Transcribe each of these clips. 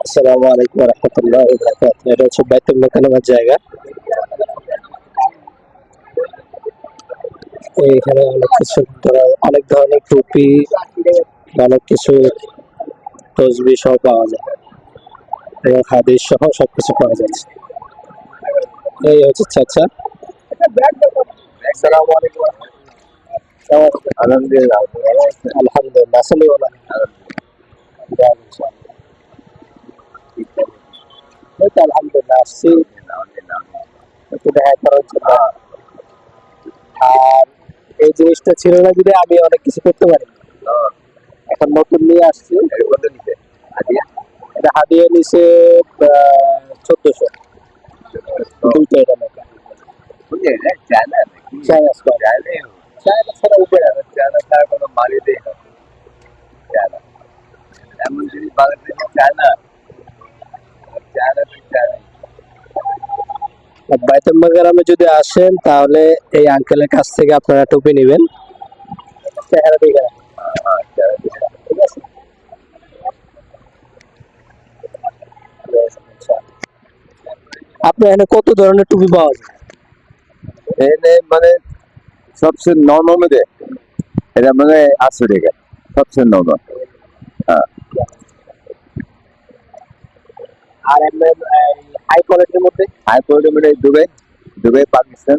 আসসালামু আলাইকুম ওয়া রাহমাতুল্লাহি ওয়া বারাকাতুহু। এটা হচ্ছে বাইতুল মোকাররমের জায়গা। এখানে অনেক ধরনের টুপি, অনেক কিছু তসবিহ সহ পাওয়া যায় এবং হাদিস সহ সবকিছু পাওয়া যাচ্ছে। এই হচ্ছে চাচা। আসসালামু আলাইকুম। আলহামদুলিল্লাহ, আলহামদুলিল্লাহ, আসলে বলা এই তো আলহামদুলিল্লাহ আসছি একটু দেখা করার জন্য। আর এই জিনিসটা ছিল না যদি আমি অনেক কিছু করতে পারি। এখন নতুন নিয়ে আসছি। এটা হাদিয়া নিছে 1400 দুইটা। এটা নাকি চায়না স্কোয়ার, চায়না ছাড়া উঠে না। এমন জিনিস বাংলাদেশে চায় না, বাইতুল মোকাররমে যদি আসেন তাহলে এই আঙ্কেলের কাছ থেকে আপনারা টুপি নেবেন। চেহারা দেখে রাখেন, ঠিক আছে? আপনার এখানে কত ধরনের টুপি পাওয়া যায়? এনে মানে সবচেয়ে নরম দে, এটা মানে 800 টাকা সবচেয়ে নরম। হ্যাঁ, আর এমনি হাই কোয়ালিটির মধ্যে হাই কোয়ালিটি মানে দুবাই, দুবাই পাকিস্তান।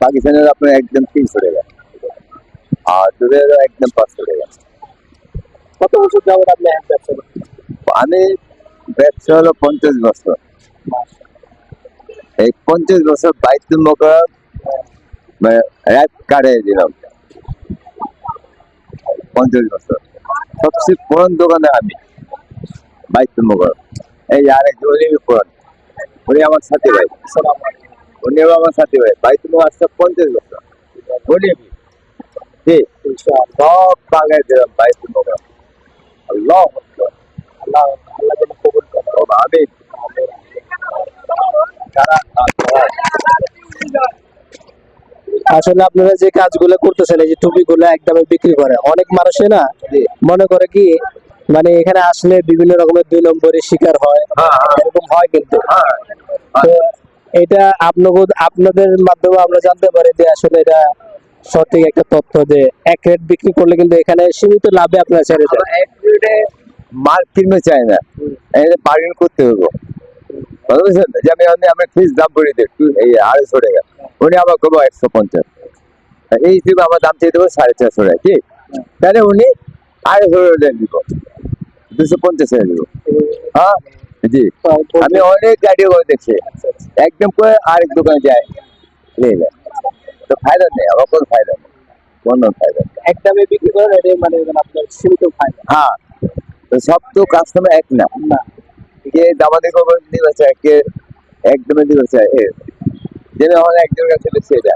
পাকিস্তানের আপনার একদম 300 টাকা, আর দুবাইয়ের একদম 500 টাকা। কত বছর যাবত আপনি এক ব্যবসা করেন? আমি ব্যবসা হলো 50 বছর। এই 50 বছর বাইতুল মোকাররম মানে এক কাটে দিলাম। 50 বছর সবচেয়ে পুরান দোকানে আমি বাইতুল মোকাররম। এই আরেক উনি পুরান, উনি আমার সাথে ভাই, উনিও আমার সাথে ভাই। বাইতুল মোকাররম আসছে 50 বছর। উনি জি সব বাগায় দিলাম বাইতুল মোকাররম। আল্লাহ আকবার। আল্লাহ আল্লাহ যেন কবুল করে। আমি তারা আসলে আপনারা যে কাজগুলো করতেছেন, এই যে টুপিগুলো একদমই বিক্রি করে অনেক মানুষে না, মনে করে কি মানে এখানে আসলে বিভিন্ন রকমের 2 নম্বরের শিকার হয়, এরকম হয় কিন্তু। তো এটা আপনাদের মাধ্যমে আমরা জানতে পারি যে আসলে এটা সঠিক একটা তথ্য যে এক রেট বিক্রি করলে কিন্তু এখানে সীমিত লাভে আপনারা ছেড়ে দেন। মাল কিনতে চায় না, বার্গেন করতে হবে। বুঝেছেন যে আমি ফিস দাম বলে দিই এই 250 টাকা, উনি আমার করবো 150। এই হিসেবে আমার দাম চেয়ে দেবো 450 টাকা, কি তাহলে উনি 250 টাকা দিব, 250 টাকা দিব। হ্যাঁ জি, আমি অনেক গাড়ি করে দেখছি একদম করে আরেক দোকানে যায় নিয়ে যায়, তো ফায়দা নেই, আমার কোনো ফায়দা নেই, কোনো ফায়দা নেই। একদমই বিক্রি করেন, এটাই মানে আপনার সীমিত ফায়দা। হ্যাঁ, তো সব তো কাস্টমার এক না, না, কে দামাদি খবর দিবে চায়, কে একদমই দিবে চায়। যেটা আমার একজনের কাছে বেশি, এটা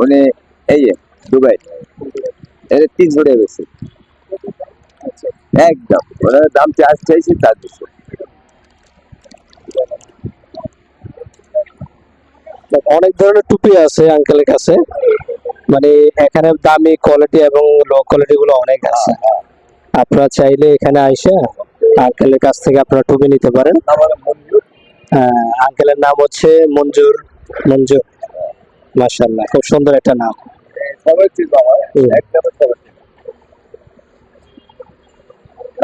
উনি এই যে দুবাই, এটা 300 টাকা বেশি একদম। ওনার দাম চাইছি তার বেশি। অনেক ধরনের টুপি আছে আঙ্কেলের কাছে, মানে এখানে দামি কোয়ালিটি এবং লো কোয়ালিটি গুলো অনেক আছে। আপনারা চাইলে এখানে আইসা আঙ্কেলের কাছ থেকে আপনারা টুপি নিতে পারেন। আঙ্কেলের নাম হচ্ছে মঞ্জুর। মঞ্জুর, মাশাআল্লাহ, খুব সুন্দর একটা নাম। সবাই চিনবো, আমার একদম সবাই চিনবো,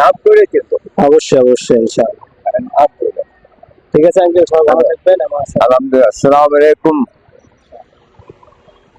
নাম করে চিনবো। অবশ্যই অবশ্যই ইনশাআল্লাহ। নাম করে। ঠিক আছে আঙ্কেল, সবাই ভালো থাকবেন। আলহামদুলিল্লাহ, আসসালামু আলাইকুম।